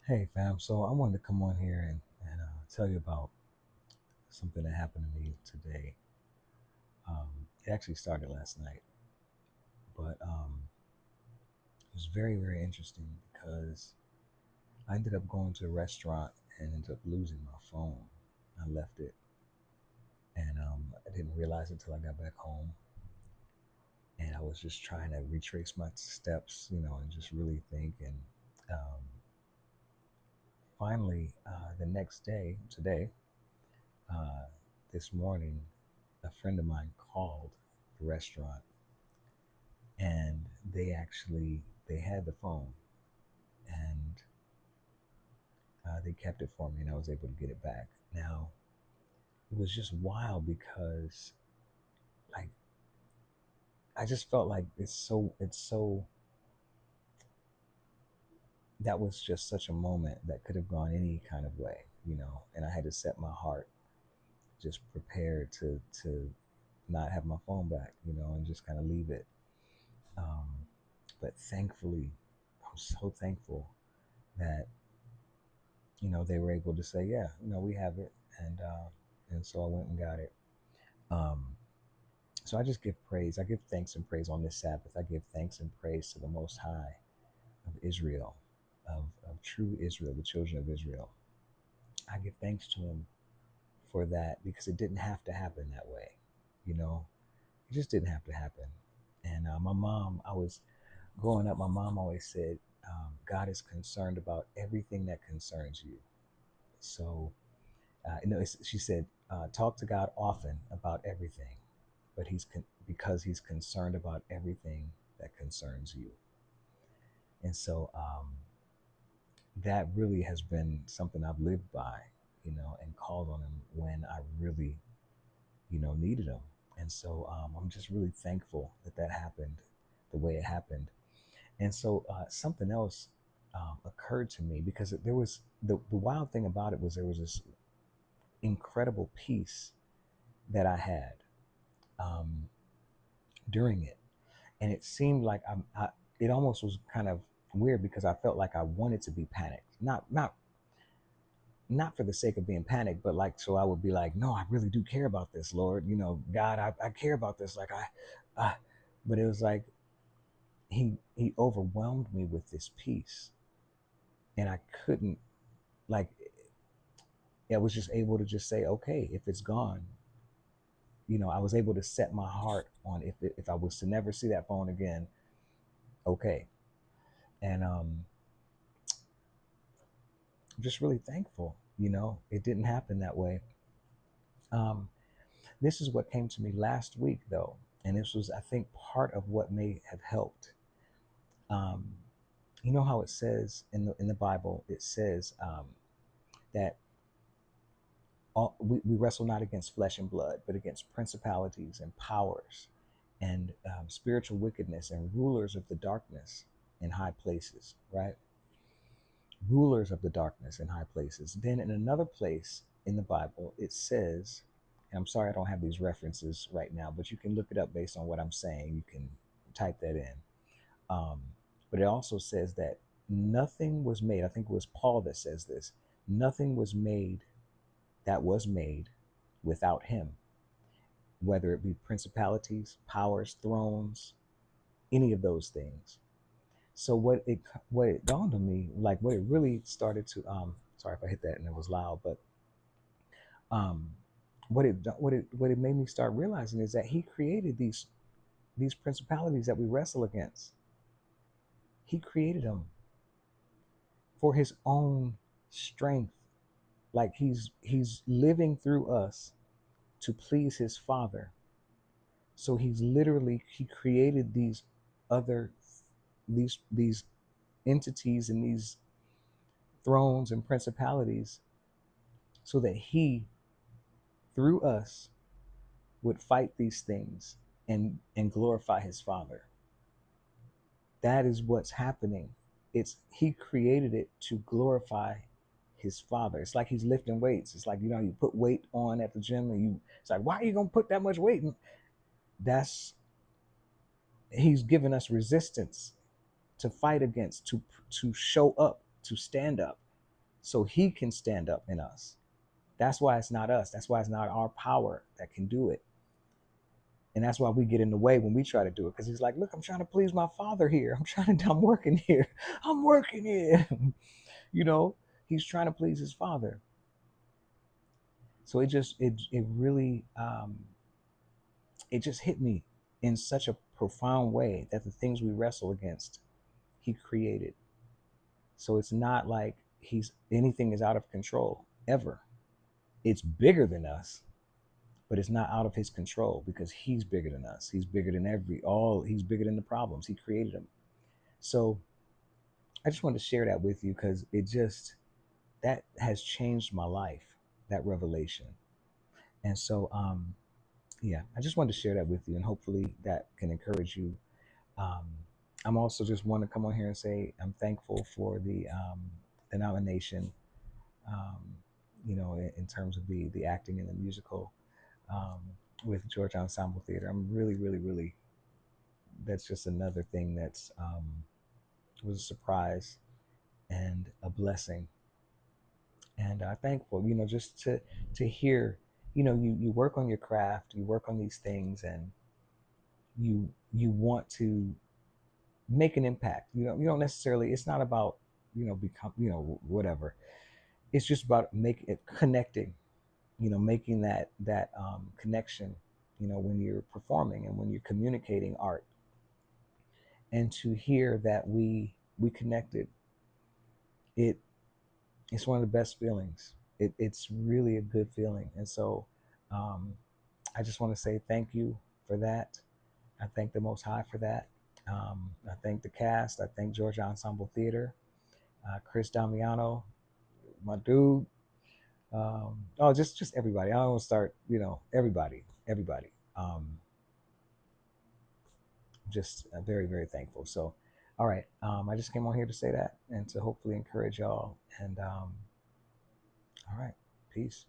Hey fam, so I wanted to come on here and tell you about something that happened to me today. It actually started last night, but it was very, very interesting because I ended up going to a restaurant and ended up losing my phone. I left it, and I didn't realize it until I got back home, and I was just trying to retrace my steps, and just really think. And um, finally, the next day, today, uh, this morning, a friend of mine called the restaurant and they had the phone and they kept it for me and I was able to get it back. Now it was just wild because like I just felt like it's so that was just such a moment that could have gone any kind of way, and I had to set my heart just prepared to not have my phone back, and just kind of leave it. um, but thankfully, I'm so thankful that they were able to say, yeah, we have it, and so I went and got it. Um, so I just give praise. I give thanks and praise on this Sabbath. I give thanks and praise to the Most High of Israel, of true Israel, the children of Israel. I give thanks to Him for that because it didn't have to happen that way. You know, it just didn't have to happen. And my mom, I was growing up, my mom always said, God is concerned about everything that concerns you. So she said, talk to God often about everything, but because He's concerned about everything that concerns you. And so that really has been something I've lived by, and called on Him when I really, needed Him. And so I'm just really thankful that that happened the way it happened. And so something else occurred to me because there was the wild thing about it was there was this incredible peace that I had um, during it, and it seemed like it almost was kind of weird because I felt like I wanted to be panicked, not for the sake of being panicked, but like so I would be like, no, I really do care about this, Lord, God, I care about this, like but it was like he overwhelmed me with this peace, and I couldn't like I was just able to just say, okay, if it's gone, I was able to set my heart on if I was to never see that phone again, okay. And I'm just really thankful. It didn't happen that way. Um, this is what came to me last week, though, and this was, I think, part of what may have helped. Um, you know how it says in the Bible, it says that we wrestle not against flesh and blood, but against principalities and powers and spiritual wickedness and rulers of the darkness in high places, right? Rulers of the darkness in high places. Then in another place in the Bible, it says, and I'm sorry I don't have these references right now, but you can look it up based on what I'm saying. You can type that in. Um, but it also says that nothing was made, I think it was Paul that says this, nothing was made without him, whether it be principalities, powers, thrones, any of those things. So what it dawned on me, like what it really started to sorry if I hit that and it was loud, but um what it made me start realizing is that he created these principalities that we wrestle against. He created them for his own strength. Like he's living through us to please his Father. So he created other these entities and these thrones and principalities so that he through us would fight these things and glorify his Father. That is what's happening. It's he created it to glorify his Father. It's like he's lifting weights. It's like, you put weight on at the gym and it's like, why are you gonna put that much weight? And that's he's given us resistance to fight against, to show up, to stand up. so he can stand up in us. That's why it's not us. That's why it's not our power that can do it. And that's why we get in the way when we try to do it. Because he's like, look, I'm trying to please my father here. I'm working here. I'm working here. You know, he's trying to please his father. So it really it just hit me in such a profound way that the things we wrestle against, he created. So it's not like he's anything is out of control ever. It's bigger than us, but it's not out of his control because he's bigger than us. He's bigger than he's bigger than the problems. He created them. So I just wanted to share that with you because that has changed my life, that revelation. And so, yeah, I just wanted to share that with you, and hopefully that can encourage you. Um, I'm also just want to come on here and say I'm thankful for the nomination. Um, in terms of the acting in the musical um, with Georgia Ensemble Theater, I'm really, really, really. That's just another thing that's was a surprise and a blessing, and thankful. Just to hear. You work on your craft, you work on these things, and you want to make an impact. You don't necessarily. It's not about become whatever. It's just about making it connecting. Making that connection. When you're performing and when you're communicating art, and to hear that we connected. It it's one of the best feelings. It's really a good feeling, and so um, I just want to say thank you for that. I thank the Most High for that. I thank the cast. I thank Georgia Ensemble Theater, Chris Damiano, my dude. Oh, just everybody. I don't want to start. Everybody. Just very, very thankful. So, all right. I just came on here to say that and to hopefully encourage y'all. And all right, peace.